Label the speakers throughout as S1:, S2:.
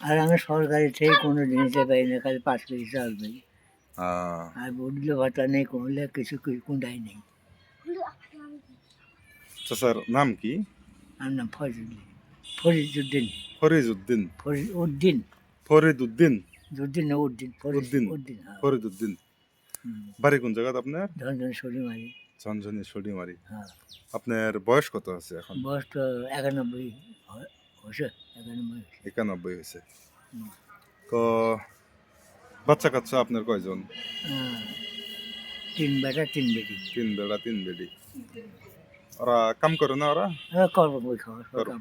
S1: আর আমি সরকারি থেকে কোনো জিনিসে পাই না, খালি 5 কেজি চাল পাই।
S2: আহ,
S1: আর বদলে ভাতা নেই, করলে কিছু কোনটাই নেই।
S2: চাচার নাম কি?
S1: আমার নাম ফরিদুদ্দিন। ফরিদুদ্দিন।
S2: ফরিজউদ্দিন।
S1: ফরিদউদ্দিন।
S2: ফরিদউদ্দিন।
S1: উদ্দিন না উদ্দিন,
S2: উদ্দিন।
S1: উদ্দিন, হ্যাঁ।
S2: ফরিদউদ্দিন।
S1: হুম।
S2: বাড়ি কোন জায়গাত আপনার?
S1: ঝনঝন সরিমারি।
S2: ঝনঝনি সডিমারি।
S1: হ্যাঁ।
S2: আপনার বয়স কত আছে এখন?
S1: বয়স তো 91 হয়েছে। 91 হয়েছে।
S2: 91 হয়েছে।
S1: হুম।
S2: তো বাচ্চা কাচ্চা আপনার কয়জন?
S1: 3 বেটা 3 বেটি।
S2: 3 বেড়া 3 বেডি। ওরা কাম করে না ওরা?
S1: কর্ম বই খাওয়া সব
S2: কর-
S1: কাম।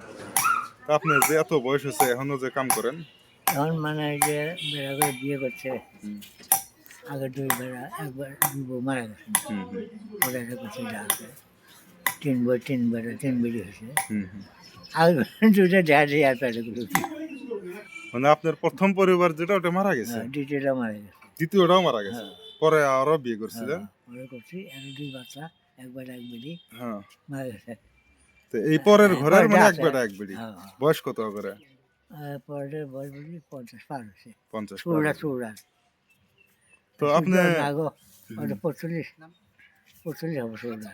S2: তা আপনার যে এত বয়স হয়েছে এখনো যে কাম করেন?
S1: এখন মানে এই যে বেড়া করে বিয়ে করছে,
S2: হুম,
S1: আগে 2 বেড়া, একবার 2 বউ মারা গেছে,
S2: হুম, হুম,
S1: ওরা একটা করছে যা আছে। 3 বউ 3 বেড়া 3 বেটি হয়েছে।
S2: হুম, হুম।
S1: আর 2টা দেখা যায় আর পেটে গুলো।
S2: মানে আপনার প্রথম পরিবার যেটা ওটা মারা গেছে,
S1: হ্যাঁ, দ্বিতীয়টা মারা গেছে।
S2: দ্বিতীয়টাও মারা গেছে,
S1: হ্যাঁ,
S2: পরে আরো বিয়ে
S1: হ্যাঁ,
S2: করছিলেন?
S1: ওরা করছি, আর 2 বাচ্চা, এক বেটা এক বেটি
S2: হ্যাঁ।
S1: মারা গেছে।
S2: তো এই পরের
S1: হ্যাঁ,
S2: ঘরের
S1: পরেরটা
S2: মানে এক
S1: আছে।
S2: বেটা এক বেডি।
S1: হ্যাঁ, হ্যাঁ।
S2: বয়স কত করে?
S1: পরেরটার বয়স বলি 50 পার হয়েছে।
S2: 50 পার
S1: চুড়া
S2: হয়েছে।
S1: চুড়া
S2: তো আপনি
S1: না গো, ওটা 45 হবে চুড়া।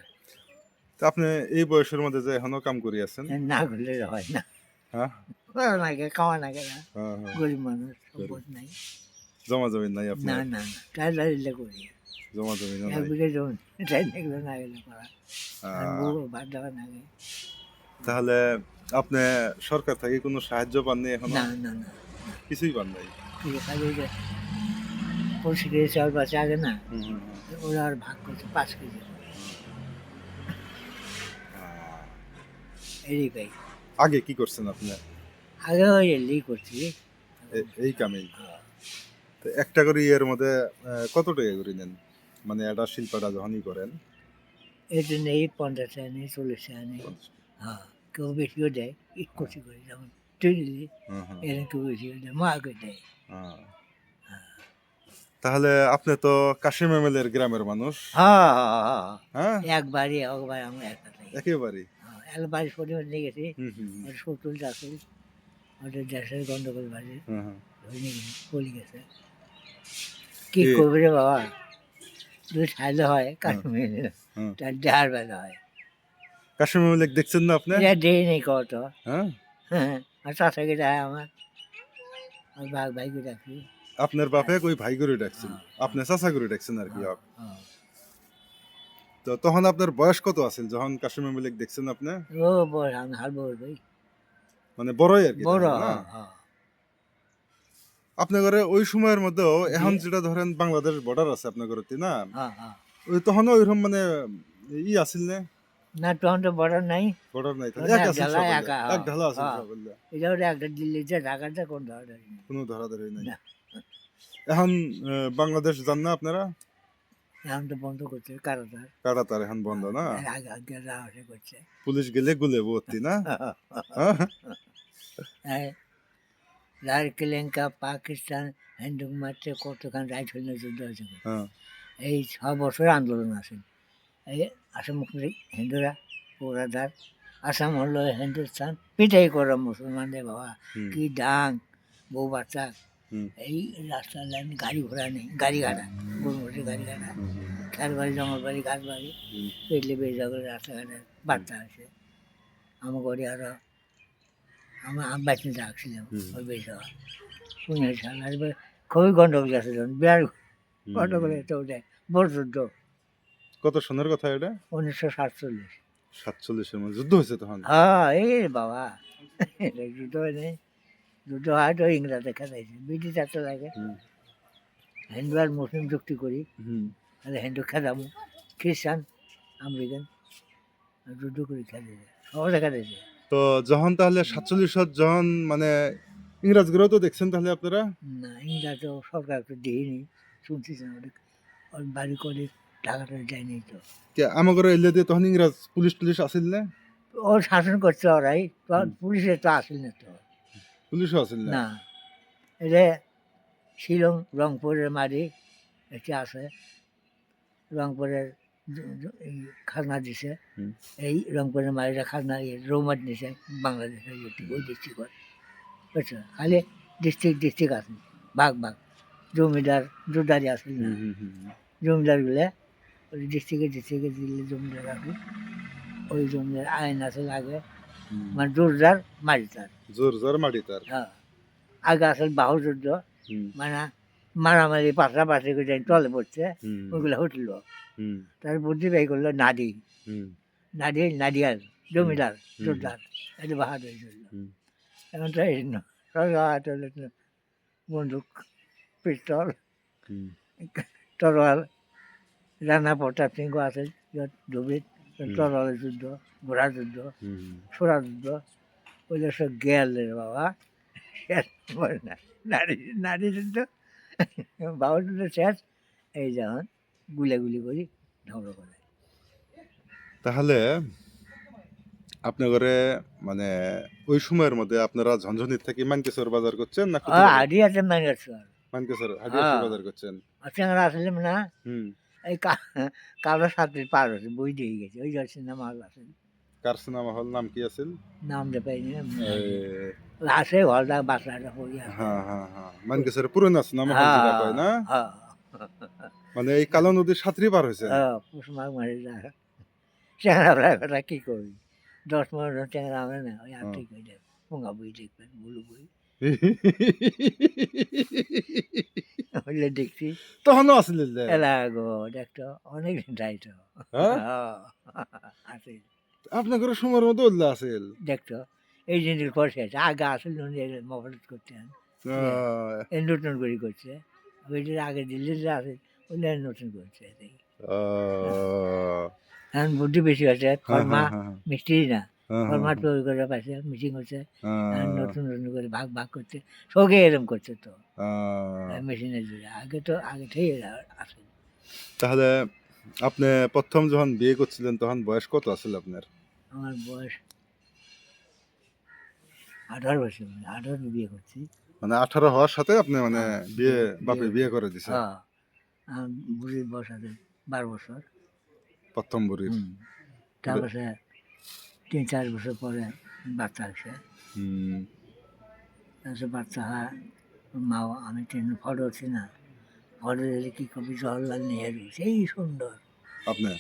S2: তো আপনি এই বয়সের মধ্যে যে এখনো কাম করি আছেন?
S1: না করলে হয় না।
S2: হ্যাঁ,
S1: করা লাগে, খাওয়া লাগে না।
S2: হ্যাঁ, হ্যাঁ।
S1: গরিব মানুষ, সম্পদ নাই।
S2: জমা জমি নাই
S1: না
S2: আপনার?
S1: না না, তাই দাঁড়িয়ে করি।
S2: জমা জমি
S1: 1
S2: নাই?
S1: বিঘে জমি, তাই দেখলে না গেলে করা। আর
S2: আহ,
S1: বউ ভাত দেওয়া লাগে।
S2: তাহলে আপনি সরকার থেকে কোনো সাহায্য পাননি এখনো?
S1: না না না,
S2: কিছুই পান নাই?
S1: খালি ওই যে 25 কেজি চাউল বাঁচে আগে না,
S2: হুম, হুম, হুম।
S1: ওরা আর ভাগ করছে 5 কেজি,
S2: আহ,
S1: এরই পাই।
S2: আগে কি করছেন আপনি
S1: আগে ওই এলি করছি।
S2: এই কামেই?
S1: হ্যাঁ।
S2: তো একটা করে ইয়ের মধ্যে কত টাকা করে নেন, মানে এটা শিল্পটা যখনই করেন?
S1: এই জন্য এই 50 টাকা নেই, 40 টাকা নেই। হ্যাঁ, কেউ বেশিও দেয়, করছি করে, যেমন তুই দিলি
S2: হুম, হুম,
S1: এরকম কেউ বেশিও দেয়, মা করে দেয়।
S2: হ্যাঁ। তাহলে আপনি তো কাশিম এমএলএর গ্রামের মানুষ?
S1: হ্যাঁ হ্যাঁ হ্যাঁ,
S2: হ্যাঁ,
S1: একবারই একবার আমরা একসাথে।
S2: একেবারেই।
S1: হ্যাঁ, একবার শনিবার নিয়ে গেছি,
S2: হুম, হুম, হুম,
S1: ওটা শত্রুল চাষল, ওটা দেশের গন্ডগোল বাজে,
S2: হুম, হুম।
S1: ধরে নিয়ে পলি গেছে। কি
S2: এ,
S1: করবে রে বাবা, দুই সাইলে হয়
S2: হুম,
S1: কাশ্মীর,
S2: হুম।
S1: তার দেহার বেলা হয়।
S2: কাশিম এমএলএ দেখছেন না আপনি?
S1: এটা দেরি নেই কত।
S2: হ্যাঁ,
S1: হ্যাঁ, আর চাষাকে যায় আমার, আর ভাইকে ডাকি।
S2: আপনার বাপে ওই ভাই করে ডাকছেন,
S1: হ্যাঁ
S2: আপনি চাচা করে ডাকছেন আর কি।
S1: হ্যাঁ হ্যাঁ।
S2: তো তখন আপনার বয়স কত আছিল যখন কাশিম এমএলএ দেখছেন আপনি?
S1: ও বড়, আমি হার বড় ভাই।
S2: মানে বড়ই আর কি
S1: বড়,
S2: তাহলে না?
S1: হ্যাঁ হ্যাঁ।
S2: আপনার ঘরে ওই সময়ের মধ্যেও এখন
S1: দিয়ে
S2: যেটা ধরেন বাংলাদেশ বর্ডার আছে আপনার ঘরে না,
S1: হ্যাঁ হ্যাঁ।
S2: ওই তখন ওইরকম মানে ই আছিল না?
S1: না তখন তো বর্ডার নাই,
S2: বর্ডার নাই, তাহলে
S1: তখন
S2: এক
S1: এক
S2: আছিল
S1: ঢালা
S2: সকলে,
S1: একা।
S2: এক
S1: হ্যাঁ
S2: ঢালা আছিল
S1: হ্যাঁ,
S2: সকলে।
S1: এটা ওটা একটা দিল্লিতে ঢাকাতে কোন ধরনের
S2: কোনো ধরাধরি নাই।
S1: না।
S2: এখন বাংলাদেশ যান না আপনারা?
S1: এখন তো বন্ধ করছে কারাগার।
S2: কাটাতার এখন বন্ধ না?
S1: এর আগে আগে যাওয়া আসা করছে।
S2: পুলিশ গেলে গুলে ভর্তি না? হ্যাঁ,
S1: এই লালকেলেঙ্কা, পাকিস্তান হিন্দুক মারছে, কতখান রাইফেল নিয়ে যুদ্ধ হয়েছে।
S2: হ্যাঁ।
S1: এই 6 বছর আন্দোলন আছে। এই আসাম মুসলিম হিন্দুরা পোড়াদার, আসাম হলো হিন্দুস্তান, পিটাই করে মুসলমানদের বাবা।
S2: হুম,
S1: কি ডাং, বউ বাচ্চা,
S2: হুম,
S1: এই রাস্তার লাইন গাড়ি ঘোড়া নেই, গাড়ি ঘাটা, বসে গাড়ি ঘাটা,
S2: হুম, হুম,
S1: খের বাড়ি, জঙ্গল বাড়ি, গাছ বাড়ি,
S2: হুম,
S1: পেটলে বেজা করে রাস্তাঘাটে বার্তা আছে। আমার ঘরে আরো আমার বাচ্চা রাখছিলাম
S2: হুম,
S1: ওই বেজা 15 সাল। আর খুবই গন্ডগোল আছে, যখন বিরাট
S2: হুম,
S1: গন্ডগোল
S2: হুম।
S1: হতে ওঠে, বড় যুদ্ধ
S2: কত সনের কথা এটা?
S1: 1947।
S2: 47-এর মধ্যে যুদ্ধ হয়েছে তখন?
S1: হ্যাঁ, এই বাবা, এটা যুদ্ধ হয় নাই, যুদ্ধ হয় তো ইংরেজে খেলাইছে, ব্রিটিশ এত লাগে।
S2: হুম,
S1: হিন্দু আর মুসলিম যুক্তি করি,
S2: হুম।
S1: তাহলে হিন্দু খেলামু, খ্রিস্টান আমেরিকান যুদ্ধ করে খেলেছে, সহজে খেলেছে।
S2: তো যখন তাহলে 47 যখন মানে ইংরাজগুলো তো দেখছেন তাহলে আপনারা?
S1: না, ইংরেজ তো সরকার তো দিইনি, শুনছিস না, ওর বাড়ি করে ঢাকাটা যায়নি তো।
S2: আমাদের এলাকাতে তখন ইংরাজ পুলিশ টুলিশ আসিল না?
S1: ওর শাসন করছে ওরাই, তো
S2: হুম।
S1: পুলিশের তো আসেন না তো।
S2: পুলিশও আসিল না?
S1: না, এটা শিলং রংপুরের মারি এটি আছে, রংপুরের এই খাজনা দিছে,
S2: হুম।
S1: এই রংপুরের মারিটা খাজনা রৌমাট নিছে বাংলাদেশের ওই ডিস্ট্রিক্ট, বুঝছো, খালি ডিস্ট্রিক্ট আছে, ভাগ ভাগ জমিদার জোরদারি আছে না, জমিদারগুলো ওই ডিস্ট্রিক্টে দিলে জমিদার আছে, ওই জমিদার আইন আছে আগে, মানে জোরদার মারিদার।
S2: জোর জোর মাটি তার।
S1: হ্যাঁ, আগে আসলে বাহু যুদ্ধ, মানে মারামারি পাশাপাশি করে টলে পড়ছে, ওইগুলো হটল। তার বুদ্ধি ব্যয় করলো নাদিয়াল জমিদার জোরদার, এটা বাহাদুর চলল। এখন তো এই বন্দুক, পিস্তল, তরোয়াল, রানা প্রতাপ সিংহ আছে ডুবিত, তরোয়ালের যুদ্ধ, ঘোড়া যুদ্ধ, ছোড়া যুদ্ধ, ওইগুলো সব গেল রে বাবা, শেষ করে না। নারী যুদ্ধ, বাবা যুদ্ধ শেষ, এই যেমন গুলাগুলি করি ধ্বংস করে।
S2: তাহলে আপনার মানে ওই সময়ের মধ্যে আপনারা ঝনঝনির থেকে মানকেশ্বর বাজার করছেন না
S1: আডি আছে ম্যাঙ্গেশ্বর,
S2: মানকেশ্বর হাডিয়াসি বাজার করছেন?
S1: চেংড়া আসলে না, এই কালো সাথে পার হচ্ছে, বই দিয়ে গেছে, ওই জল সিনেমা হল আছে,
S2: কার সিনেমা হল নাম কি আছে?
S1: নাম দে পাইনি, আছে হলটা বাসাটা পড়ি আছে।
S2: মানকেশ্বর পুরনো সিনেমা হল যেটা কয় না, মানে এই কালো নদীর সাঁতরি পার হয়েছে।
S1: পুষমাঘ মারি যা চেংড়া কি করবি, 10-15 চেংড়া আমরা না, ওই আর ঠিক হয়ে যাবে, পোঙা বই দেখবেন, বুলু বই হইলে দেখছি
S2: তখনও আসিল
S1: এলা গো, দেখতো অনেক দিন যাইতো আছে,
S2: আপনার সময়ের মধ্যে উল্লা আসিল,
S1: দেখতো এই জিনিস করছে, আগে আসল মফলত করতেন, নতুন করে করছে, ওইটার আগে দিল্লি আছে, ওইটা নতুন করছে। এখন বুদ্ধি বেশি হয়েছে, ফর্মা মিষ্টি না, ফর্মা তৈরি করে পাইছে, মিটিং হচ্ছে, নতুন নতুন করে ভাগ ভাগ করছে, সঙ্গে এরকম করছে তো মেশিনের জুড়ে, আগে থেকেই আছে।
S2: তাহলে আপনি প্রথম যখন বিয়ে করছিলেন তখন বয়স কত আছিল আপনার?
S1: আমার বয়স 18 বছর, 18 বিয়ে করছি,
S2: মানে 18 হওয়ার সাথে আপনি মানে বিয়ে বাপে বিয়ে করে দিছে?
S1: বুড়ির বয়স আছে 12 বছর,
S2: প্রথম বুড়ির।
S1: তারপরে 3-4 বছর পরে বাচ্চা আসে, বাচ্চা হয়, মাও আমি ফটো হচ্ছি না, ফটো দিলে কি কবি জওয়াহরলাল নেহেরু, সেই সুন্দর।
S2: আপনি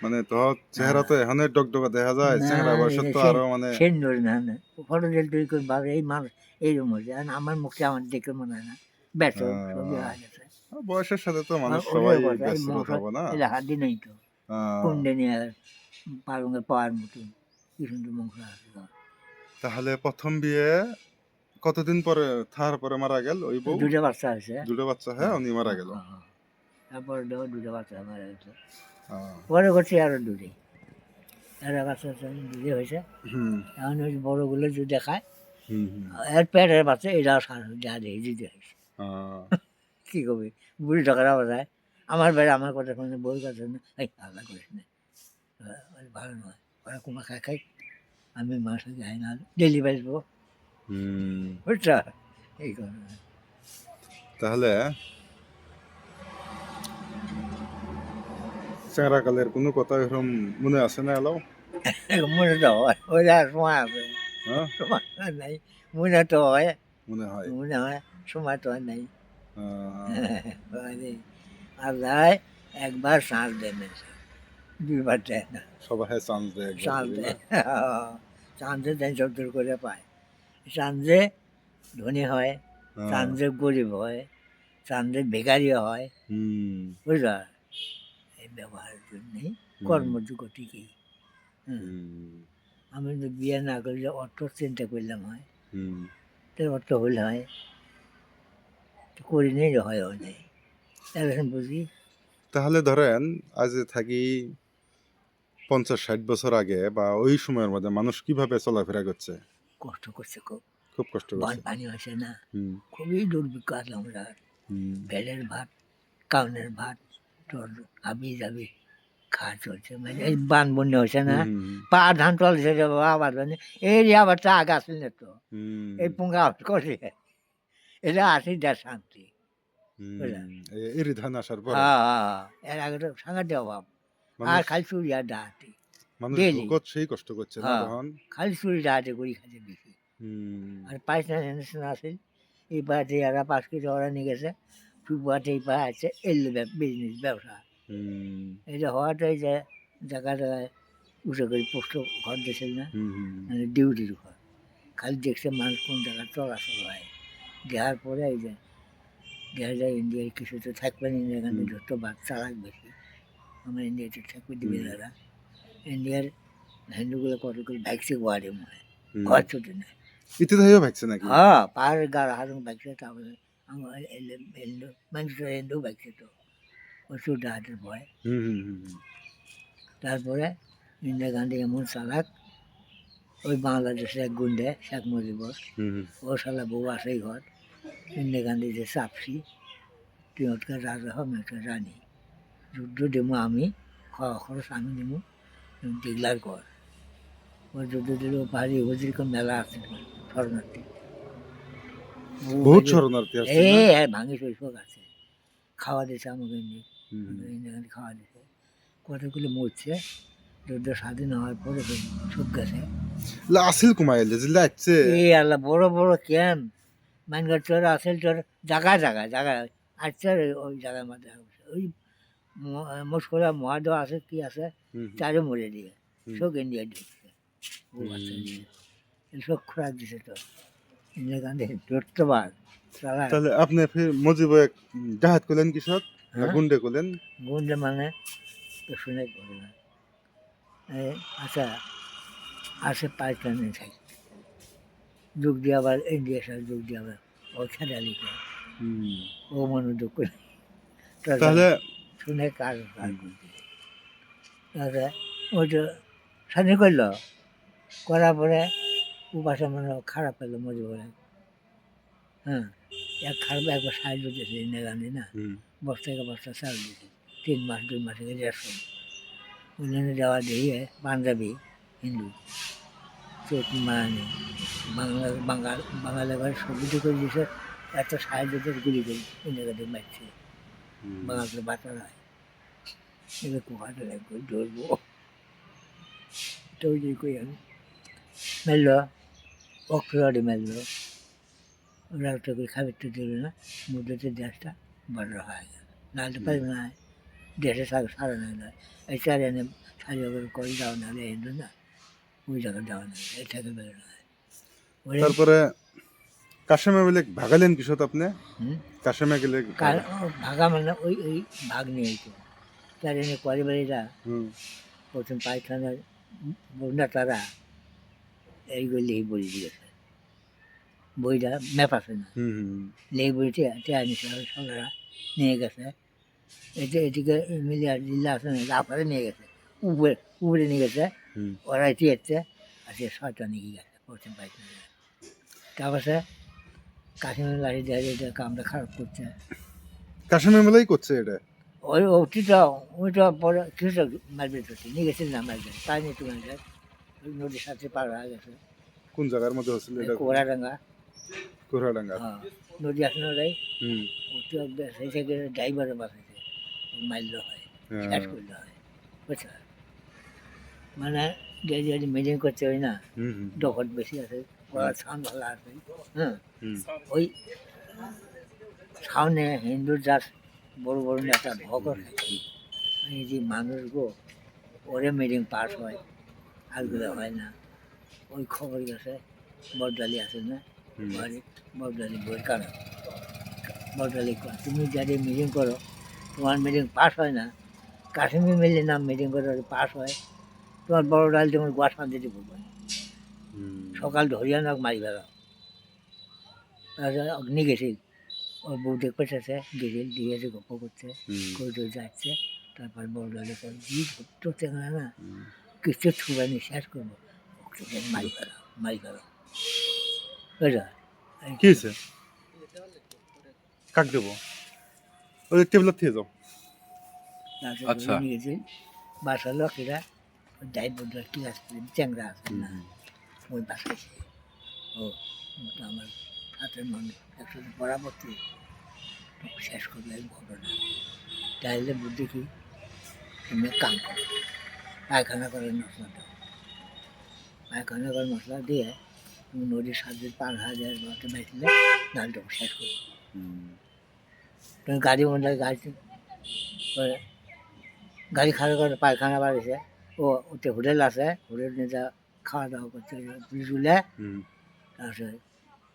S2: মানে তো চেহারা তো এখানে ডকডকা দেখা যায়, চেহারা বয়সে তো আরো মানে
S1: সুন্দর না, ফটো দিলে তুই করে ভাবে এই মানুষ এইরকম হয়েছে, আমার মুখে আমার দেখে মনে হয় না, ব্যস্ত ছবি হয়ে গেছে।
S2: বয়সের সাথে তো মানুষ সবাই ব্যস্ত থাকবে না,
S1: হাড্ডি নেই তো, কুন্ডে নিয়ে পালঙ্গে পাওয়ার মতন কি সুন্দর মাংস আছে।
S2: তাহলে প্রথম বিয়ে কতদিন পরে থার পরে মারা গেল ওই বউ?
S1: 2টা বাচ্চা আছে,
S2: 2টা বাচ্চা, হ্যাঁ উনি মারা গেল,
S1: তারপরে 2টা বাচ্চা মারা গেছে, পরে করছি আরো 2টি, বাচ্চা 2টি হয়েছে। এখন ওই বড়গুলো যদি দেখায়, এর পেটের বাচ্চা এটাও যা দেখি দিতে হয়েছে, কি করবি, বুড়ি টাকার অবস্থায় আমার বেড়ে আমার কথা শুনে বই কথা শুনে এই আলাদা করিস না, ভালো নয়, ওরা কুমা খাই আমি মাসে যাই না, ডেলি বাঁচবো, বুঝছো এই কথা।
S2: তাহলে চেংরা কালের কোনো কথা এরকম মনে আছে না এলাও?
S1: মনে তো হয়, ওই সময় আছে, সময় নাই, মনে তো হয়, মনে হয়, সময় তো আর নাই। আল্লাহ একবার চান্স দেয়, 2বার দেয় না,
S2: সবাই চান্স দেয়,
S1: চান্সে দেয় যদ্দূর করে পায়, চান্সে ধনী হয়, চান্সে গরিব হয়, চান্সে বেকারি হয়, বুঝলা, এই ব্যবহারের জন্যই কর্মযোগ্যটি কি। আমি তো বিয়ে না করলে অর্থ চিন্তা করলাম হয়, তো অর্থ হলে হয়, করি নেই হয় নেই, এখন বুঝি।
S2: তাহলে ধরেন আজ থাকি 50-60 বছর আগে বা ওই সময়ের মধ্যে মানুষ কিভাবে চলাফেরা করছে?
S1: কষ্ট করছে,
S2: খুব কষ্ট করছে,
S1: পানি হয়েছে না, খুবই দুর্ভিক্ষ আছে আমরা, বেলের ভাত, কাউনের ভাত, তোর আবি যাবি খাওয়া চলছে, মানে এই বান বন্যা হয়েছে না, পা ধান চলছে আবার এই আবার চা গাছ না তো, এই পুঙ্গা আবার করে, এটা আসি দেয় শান্তি,
S2: এরই ধান আসার পর
S1: এর আগে তো সাংঘাতিক অভাব, আর খালি চুরি আর ডাহাতি,
S2: মানুষ সেই কষ্ট করছে না তখন,
S1: খালি চুরি ডাহাতি করি খাতে বেশি, আর পাইস না আসে এই পাহাড়ে এরা পাশ কেটে ওরা নিয়ে গেছে ফুটপাতে এই পাহাড় আছে এলো বিজনেস ব্যবসা এটা হওয়াটাই যে জায়গা জায়গায় উঠে করে পোস্ট ঘর দিয়েছিল না মানে ডিউটির ঘর খালি দেখছে মানুষ কোন জায়গায় চলাচল হয় দেওয়ার পরে এই যে দেখা যায় ইন্ডিয়ার কিছু তো থাকবে না এখানে যত বাচ্চা চালাক বেশি আমার ইন্ডিয়াতে থাকবে দিবে দাদা ইন্ডিয়ার হিন্দুগুলো কত করে ভাগছে গোয়ারে মনে ঘর ছোটো না
S2: ইতি থাইও ভাগছে নাকি
S1: হ্যাঁ পাহাড়ের গাড়া হারুন ভাগছে তারপরে আমার হিন্দু মানুষরা হিন্দু ভাগছে তো ওই ছোটো হাটের ভয় তারপরে ইন্দিরা গান্ধী এমন চালাক ওই বাংলাদেশের এক গুন্ডে শেখ মুজিবর ও শালা বউ আসেই ঘর ইন্দিরা গান্ধী যে চাপসি তুই ওটকার রাজা হব একটা রানী যুদ্ধ দেবো আমি খাওয়া খরচ আমি দেবো ডিগলার কর ওর যুদ্ধ দিল পাহাড়ি হুজির মেলা আছে শরণার্থী
S2: বহুত শরণার্থী আছে
S1: এই ভাঙি শৈশব আছে খাওয়া দিয়েছে আমাকে ইন্দিরা গান্ধী খাওয়া দিয়েছে কতগুলো মরছে যুদ্ধ স্বাধীন হওয়ার পরে সব গেছে
S2: আসিল কুমাইলে জিল্লা আছে
S1: এই আল্লাহ বড় বড় ক্যাম্প মাইনগড় চর আসেল চর জায়গা জায়গা জায়গা আছে ওই জায়গার মধ্যে ওই মুস্করা মহাদেব আছে কি আছে চারে মরে দিয়ে সব ইন্ডিয়া ঢুকছে সব খোরাক দিছে তো ইন্দিরা গান্ধী ধরতবার
S2: তাহলে আপনি ফির মুজিব জাহাজ করলেন কৃষক গুন্ডে করলেন
S1: গুন্ডে মানে তো শুনে করবে না আচ্ছা আসে পাকিস্তানে থাকি যোগ দিয়ে আবার ইন্ডিয়ার সাথে যোগ দিয়ে আবার ও খেলা লিখে ও মনে দুঃখ
S2: তাহলে
S1: শুনে কাজ তাহলে ওই তো স্বাধীন করলো করার পরে উপাসা মানে খারাপ পেলো মজা করে হ্যাঁ এক খারাপ একবার সাহায্য দিয়েছে ইন্দিরা গান্ধী না বস্তাকে বস্তা চাল দিয়েছে 3 মাস 2 মাস থেকে রেশন উন্নয়নে দেওয়া দিয়ে পাঞ্জাবি হিন্দু চোখ মারানি বাঙালি ঘরে সবজি করে দিয়েছে এত সাহায্য দিয়ে গুলি করে ইন্দিরা গান্ধী মারছে বাঙালির বাচ্চারা হয় এবার কোহাটা লাগবে ধরবো তৈরি করি আমি মেলল অক্টোবরে মেলল ওরা একটা করে খাবারটা দিল না মধ্যে দেশটা বড় হয়ে গেল নাহলে পারবে না দেশে সারা না যায় এই চারে এনে সারিয়া করে করে যাওয়া না হিন্দু না ওই জায়গায় যাওয়া না এই থেকে বেরোনো হয়
S2: তারপরে কাশেমে বলে ভাগালেন কিসত আপনি কাশেমে গেলে
S1: ভাগা মানে ওই ওই ভাগ নিয়ে তো চারে এনে পরিবারীরা প্রথম পায়খানার বন্যা তারা এইগুলি বই দিয়েছে বইটা ম্যাপ আছে না এই বইটি সরকারা নিয়ে গেছে এদিকে মিলিয়ে জিল্লা আছে না আপনারা নিয়ে গেছে উপরে নিয়ে গেছে ওরা এটি এসছে আর সে 6টা নিয়ে গেছে পশ্চিম পাইখানা তারপরে কাশ্মীর লাঠি দেওয়া এটা কামটা খারাপ করছে
S2: কাশ্মীর মেলাই করছে এটা
S1: ওই ওইটা পরে কিছুটা মারবে ধরছে নিয়ে গেছিল না মারবে তাই নিয়ে একটু মারবে নদীর সাথে পার হয়ে গেছে
S2: কোন জায়গার মধ্যে হচ্ছিল এটা
S1: কোরাডাঙ্গা
S2: হ্যাঁ
S1: নদী আছে না ওটাই সেই থেকে ড্রাইভারের বাসাতে মারলে হয় শেষ করলে হয় বুঝছো মানে যে মেজিং করতে হয় না ডকট বেশি আছে ওরা সাউন্ড ভালো আছে হ্যাঁ ওই সাউন্ডে হিন্দুর যার বড় বড় নেতা ভগর এই যে মানুষগুলো ওরে মিটিং পাস হয় আরগুলো হয় না ওই খবর গেছে বড়দালি আছে না বড়দালি বই কারো বড়দালি তুমি যাদের মিটিং করো তোমার মিটিং পাস হয় না কাশ্মীর মিলে নাম মিটিং করে পাস হয় তোমার বড় ডাল তোমার গোয়া শান্তিতে বলবো সকাল ধরিয়া না মারি বেড়াও অগ্নি গেছিল ওর বউ দেখতে গেছিল দিয়েছে গপ্প করছে করে যাচ্ছে তারপর বড় ডালে তো চেঙ্গা না কিছু ছুবানি শেষ করবো মারি ফেলো বুঝলো
S2: কি হয়েছে কাক দেবো ওই টেবিলত থেকে যাও
S1: আচ্ছা নিয়ে গেছে বাসার লোকেরা ড্রাইভার কি আসছে চ্যাংরা আসছে না ওই বাসায় ও আমার হাতের মানুষ একসাথে পরামর্শে শেষ করলে ঘটনা তাইলে বুদ্ধি কি তুমি কাম করো পায়খানা করে মশলা দাও পায়খানা করে মশলা দিয়ে নদীর সাথে পার হয়ে যায় বাসে বেসলে নাহলে তখন শেষ করবো গাড়ি মধ্যে গাড়ি গাড়ি খাওয়া করে পায়খানা বাড়িছে ও ওতে হোটেল আছে হোটেল নিয়ে যা খাওয়া দাওয়া করতে পুলিশ উঠলে তারপরে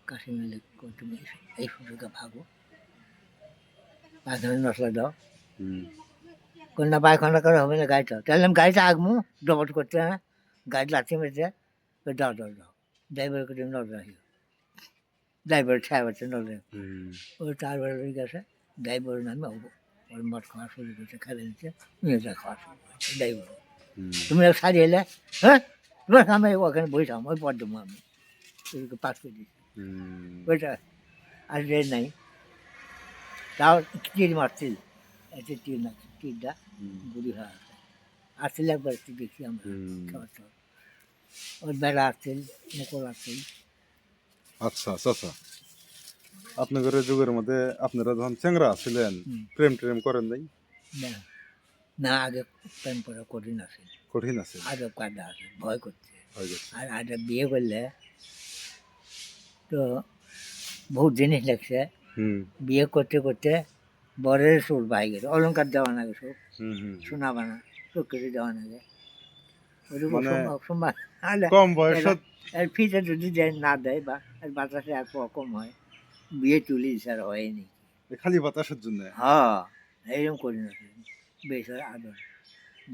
S1: কাশি মিলে তুমি এই সুযোগে ভাগো পায়খানা নসলা দাও কন্যা পায়খানা করে হবে না গাড়িটা তাহলে আমি গাড়িটা আঁকবো ডবল করতে হ্যাঁ গাড়ি লাঠি মেরেছে দাও দাও দাও ড্রাইভার করে নজর রাখিও ড্রাইভার ছায়া হচ্ছে নজর ওই চারবার হয়ে গেছে ড্রাইভারের নামে হবো ওর মদ খাওয়া শুরু করছে খেলে নিচ্ছে মেয়েটা খাওয়া শুরু করছে ড্রাইভার তুমি এক সারি এলে হ্যাঁ তোমার আমি ওখানে বসলাম ওই পর দেবো আমি পাস করে দিচ্ছি ওইটা আর রেট নাই তাও তীর মারছিল এতে তীর মারছিল তীরটা গুড়ি হয়ে আছে আসছিল একবার একটু দেখি আমরা খাবার খাবার ওর বেড়া আসছিল মুকুল আসছিল
S2: আচ্ছা আচ্ছা আপনাদের যুগের মধ্যে আপনারা যখন চেংরা ছিলেন প্রেম টেম করেন নাই
S1: না না আগে প্রেম করা কঠিন আছে
S2: কঠিন আছে
S1: আজব কাদা আছে ভয় করছে
S2: হয়ে গেছে
S1: আর আজব বিয়ে করলে তো বহুত জিনিস লাগছে বিয়ে করতে করতে বরের সুর পাই গেছে অলঙ্কার দেওয়া নাগে সব সোনা বানা সব কিছু দেওয়া নাগে
S2: কম বয়স
S1: এর ফিতে যদি না দেয় বা এর বাতাসে আর কম হয় বিয়ে তুলি স্যার হয়নি
S2: খালি বাতাসের জন্য
S1: হ্যাঁ এইরকম করি না বেসার আদর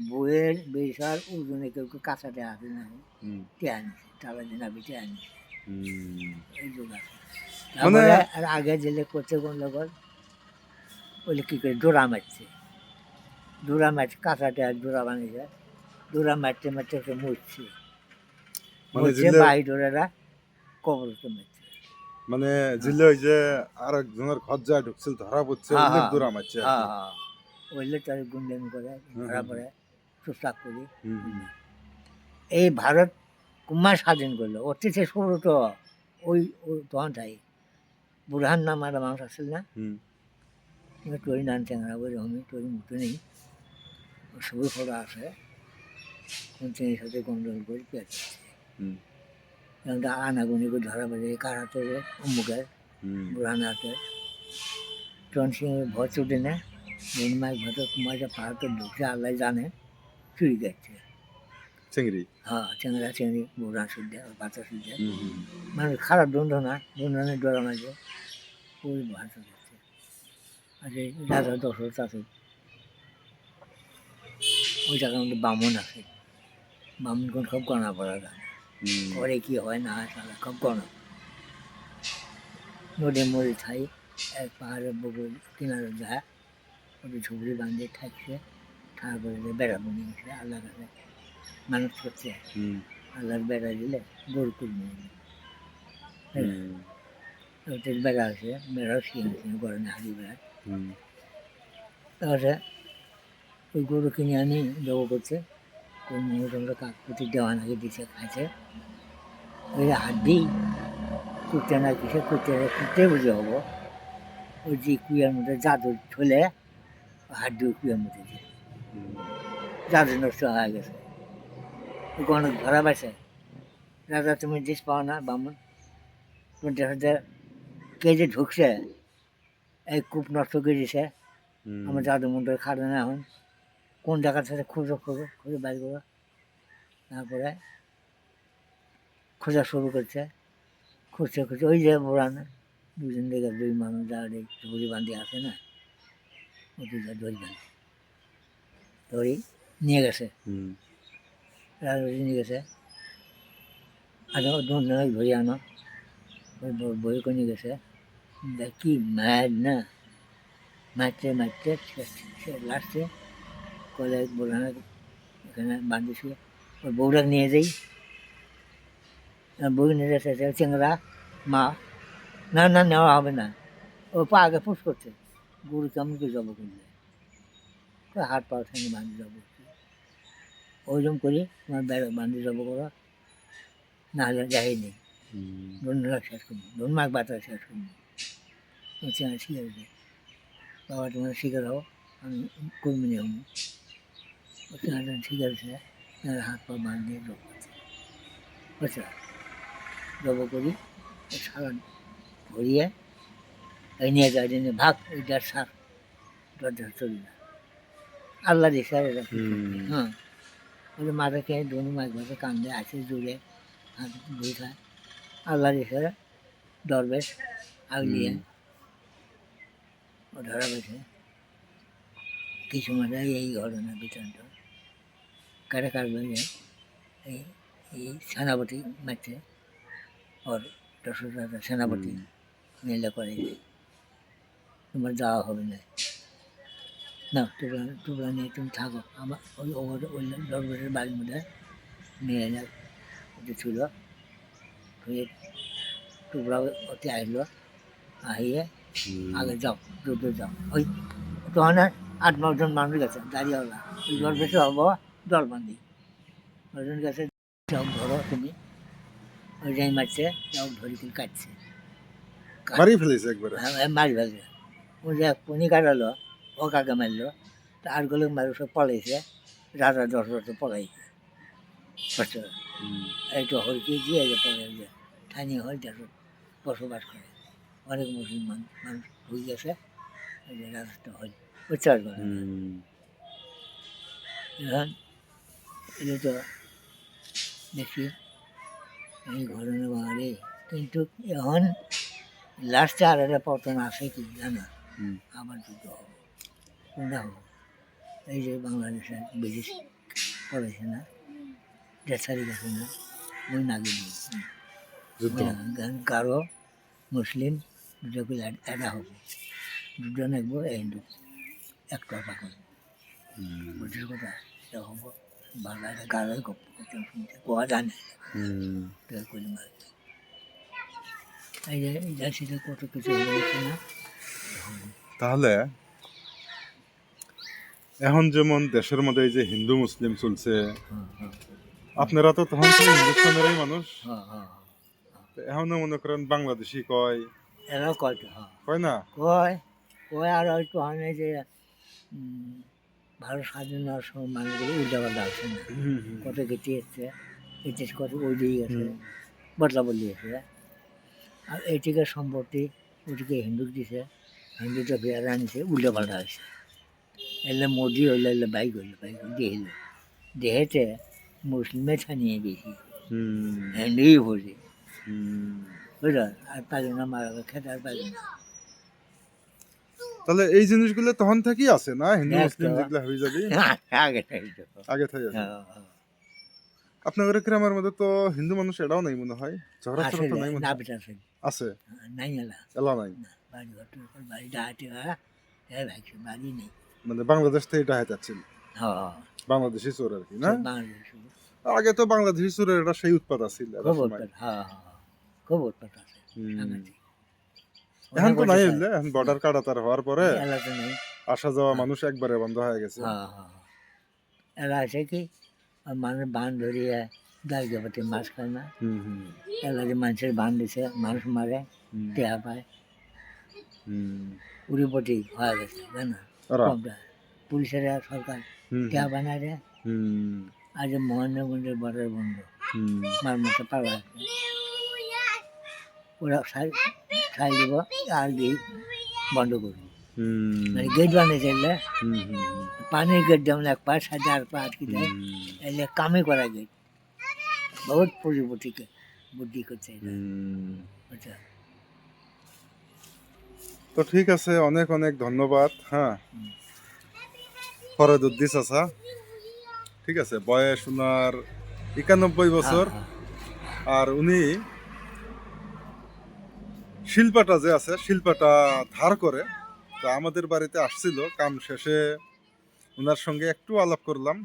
S1: বইয়ের বেসার ওজনে কেউ কেউ কাঁচাতে আসে না তে আনিছে তারা দিন আমি তে আনিছে এই যুগ আছে তারপরে আর আগে জেলে করছে গন্ডগোল বলে কী করে ডোরা মারছে কাঁচাতে আর ডোরা বানিয়েছে ডোরা মারতে মারতে সে মরছে মরছে বাই ডোরেরা কবরতে মারছে
S2: মানে জিলে ওই যে আর একজনের ঘর যায় ঢুকছিল ধরা পড়ছে ডোরা মারছে
S1: ওইলে তার গুন্ডামি করে ধরা পড়ে সুস্তাক করি এই ভারত কুমার স্বাধীন করলো অতীতে শুরু তো ওই তখনটাই বুরহান নাম আর মানুষ আসছিল না তরি নান চ্যাংরা ওই রকমই তরি মতো নেই সবই ফটো আছে কোন চেনের সাথে গন্ডল করে পেয়েছে আনাগুনি করে ধরা পড়ে কার হাতে অমুকের বুরহান হাতে তখন সে ভয় ছুটে নেয় মাছ ভাতের কুমারটা পাহাড়তে ঢুকছে আল্লাহ জানে চুরি গেছে
S2: চিংড়ি
S1: হ্যাঁ চিংড়া চিংড়ি বুড়া সুদ্ধে বাচ্চা সুদ্ধে মানে খারাপ দণ্ডনা ডোরা মাঝে ওই ভাষা গেছে আর এই রাজা দশরথ আছে ওই জায়গার মধ্যে বামন আছে বামন কোন খুব গণা পড়া যায় পরে কি হয় না হয় তাহলে খুব গণা নদী মরি খাই এক পাহাড়ের বুকুর কিনারে যায় ওদের ঝুপড়ি বাঁধিয়ে থাকছে তারপরে বেড়া বনিয়ে গেছে আল্লাহ কাছে মানুষ করছে আল্লাহর বেড়া দিলে গরু কুড়িয়ে নিয়ে ওদের বেড়া আছে বেড়াও শিখেছে গরমে হাড়ি বেড়া তাহলে ওই গরু কিনে আনি জব করছে ওই মহিলা কাকপতি দেওয়া নাকি দিছে খাইছে ওই হাড্ডি কুটে না কিসে কুটে বুঝে হবো ওই যে কুইয়ার মধ্যে জাদু ঠলে হাড্ডি কুইয়ার মধ্যে দিয়ে জাদু নষ্ট হয়ে গেছে গণক ধরা পাইছে রাজা তুমি দিস পাও না বামন তোমার দেখাতে কে যে ঢুকছে এই কূপ নষ্ট করে দিছে আমার জাদু মন্ত্র খাটে না এখন কোন জায়গার সাথে খুঁজে বাইর করো তারপরে খোঁজা শুরু করছে খুঁজছে ওই যে বোড়ানো দুজন দেখে দুই মানুষ যার এই ধরি বান্ধি আছে না ওই ধরি বান্ধি ধরি নিয়ে গেছে রাজবাড়ি নিয়ে গেছে আনো দুজনে ধরি আনো ওই বইকে নিয়ে গেছে দেখি ম্যাড না মারতে মারতে লাস্টে কলে বোড়ানো এখানে বান্ধিছিল ওই বউটা নিয়ে যাই বউ নিয়ে যাচ্ছে চেংরা মা না না নেওয়া হবে না ও পা আগে ফুস করছে গরু কেমন করে জব করলে হাত পা সঙ্গে বান্ধি জব করছে ওইরকম করি তোমার বেড়া বান্ধি জব করো না হলে যাইনি ধন্যবাদ শেষ করবো ধন্যবাদ বাতা শেষ করবো চেঙা শিখে গেছে বাবা তোমরা শিখে দাও আমি কর্মী নেব ও চেঙাটা শিখে গেছে হাত পা বাঁধিয়ে জব করছে বুঝছো জব করি সারা ভরিয়ে এই নিয়ে যায় নিয়ে ভাগ ওই দেড় সার দরজা চলি না আল্লাহ দিছে আর এরা কিছু নেই। হ্যাঁ ওই যে মাথা খেয়ে ধনু মাছ ভাতে কান্দে আছে জুড়ে হাত বই খায় আল্লাহ দিছে দরবেশ আগলিয়ে ও ধরা গেছে কিছু মানে এই ঘটনা বৃত্তান্ত কারে কাটবে যে এই এই সেনাপতি মারছে ওর দশরথ সেনাপতি নিলে করে তোমার যাওয়া হবে না না তোমরা তোমরা নিয়ে তুমি থাকো আমার ওই ওই দরবেশের বাড়ির মধ্যে নিয়ে এনে ওটা ছিল হয়ে তোমরা ওতে আসলো আহিয়ে আগে যাও দ্রুত যাও ওই তখন 8-9 জন মানুষ গেছে দাঁড়িয়েওয়ালা ওই দরবেশে হবো দলবন্দি ওজন গেছে যাও ধরো তুমি ওই যাই মারছে যাও ধরি করে কাটছে
S2: মারি ফেলেছে একবারে
S1: মারি ফেলছে ও যে পুনি কাটালো ও কাকে মারলো আর গুলো মারি সব পলাইছে রাজা দশরথ পলাইছে বুঝছো এইটা হলকে দিয়ে যে পরে যে স্থানীয় হল দেশত বসবাস করে অনেক মুসলমান মানুষ হয়ে গেছে এই যে রাজত্ব হল উচ্চার করে এখন এটা তো দেখি এই ঘটনা বাঙালি কিন্তু এখন লাস্টে আর একটা পতন আসে কি জানা আবার যুদ্ধ হবে কোনটা হবে এই যে বাংলাদেশে ব্রিটিশ করেছে না দেশারি গেছে না ওই নাগিয়ে কারো মুসলিম দুটো এটা হবে দুটো নেবো হিন্দু একটা পাকল বুঝির কথা এটা হবো বাংলা এটা গাড়ি শুনতে কোয়া জানে করি মারে এই যে এটা সেটা কত কিছু হয়েছে না
S2: তাহলে এখন যেমন দেশের মধ্যে এই যে হিন্দু মুসলিম চলছে আপনারা তো তখন তো হিন্দুস্তানেরই মানুষ এখনো মনে করেন বাংলাদেশি কয়
S1: এরাও কয় তো
S2: কয় না
S1: কয় কয় আর হয়তো হয় যে ভারত স্বাধীন হওয়ার সময় মানুষগুলো উল্টাপাল্টা আসছে না কত কেটে এসছে ইতিহাস কত ওই দিয়ে গেছে বদলা বদলি গেছে আর এইটিকে সম্পত্তি ওটিকে হিন্দুক দিছে হিন্দুটা ফেরা আনিছে উল্টাপাল্টা হয়েছে এলে মোদি হইলে এলে বাইক দেহিল দেহেতে মুসলিমে ছানিয়ে বেশি হিন্দুই ভরে বুঝলেন আর পারে না মারা খেতে আর পারে না
S2: তাহলে এই জিনিসগুলো তখন থেকেই আছে না হিন্দু মুসলিম যেগুলো হয়ে যাবে আগে থেকে আছে আপনাদের গ্রামের মধ্যে তো হিন্দু মানুষ এটাও নাই মনে হয় ঝগড়া তো নাই মনে আছে
S1: নাই
S2: এলা নাই
S1: বাড়ি ডাহাতে বাড়ি নেই
S2: মানে বাংলাদেশ থেকে এটা হাইতাচ্ছিল বাংলাদেশি চোর আর কি না আগে তো বাংলাদেশি চোরের এটা সেই উৎপাদ আছিল
S1: খুব উৎপাদ আছে
S2: এখন তো নাই হইলে এখন বর্ডার কাটাতার হওয়ার পরে আসা যাওয়া মানুষ একবারে বন্ধ হয়ে গেছে
S1: এরা আছে কি মানুষ বান ধরিয়ে দার্গাপাতি মাছ খায় না এলা যে মানুষের বান দিছে মানুষ মারে টেহা পায় উড়িপটি হয়ে গেছে তাই না পুলিশের সরকার টেহা বানায় রে আজ মহেন্দ্রগঞ্জের বর্ডার বন্ধ মার মতো পাওয়া আছে ওরা ছাই দিব আর গেট বন্ধ করবো মানে গেট বানিয়েছে এলে পানির গেট যেমন এক পা সাথে আর পা আটকে দেয় এলে কামে করা গেট বহুত পুঁজিপতিকে বুদ্ধি করছে আচ্ছা
S2: তো ঠিক আছে অনেক অনেক ধন্যবাদ হ্যাঁ ফরদুদ্দিন চাচা ঠিক আছে বয়স ওনার 91 বছর আর উনি শিল্পাটা যে আছে শিল্পাটা ধার করে তো আমাদের বাড়িতে আসছিল কাম শেষে ওনার সঙ্গে একটু আলাপ করলাম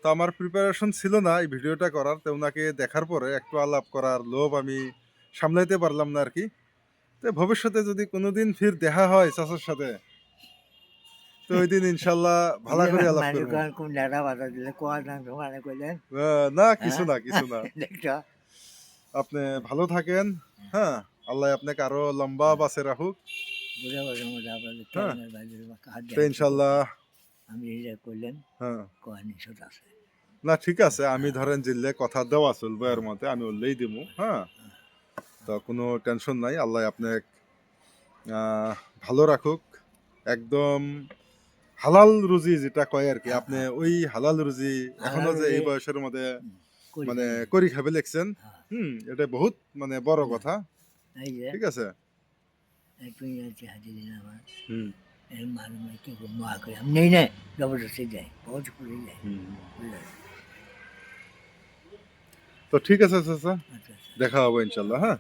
S2: তো আমার প্রিপারেশন ছিল না এই ভিডিওটা করার তো ওনাকে দেখার পরে একটু আলাপ করার লোভ আমি সামলাইতে পারলাম না আর কি তো ভবিষ্যতে যদি কোনোদিন ফির দেখা হয় চাচার সাথে তো ওই দিন ইনশাল্লাহ ভালো করে আলাপ করব না কিছু না আপনি ভালো থাকেন হ্যাঁ আল্লাহ আপনাকে আরো লম্বা বাঁচে রাখুক ইনশাল্লাহ
S1: আমি করলেন হ্যাঁ আছে
S2: না ঠিক আছে, আমি ধরেন জিল্লে কথা দেওয়া চলবো এর মধ্যে, আমি উল্লেই দিব। হ্যাঁ, তো কোনো টেনশন নাই। আল্লাহ আপনাকে ভালো রাখুক। একদম হালাল রুজি যেটা কয় আর কি, আপনি ওই হালাল রুজি এখনো যে এই বয়সের মধ্যে মানে করি খাবে লেখছেন, এটা বহুত মানে বড় কথা। ঠিক আছে। তো ঠিক আছে চাচা, দেখা হবে ইনশাল্লাহ। হ্যাঁ।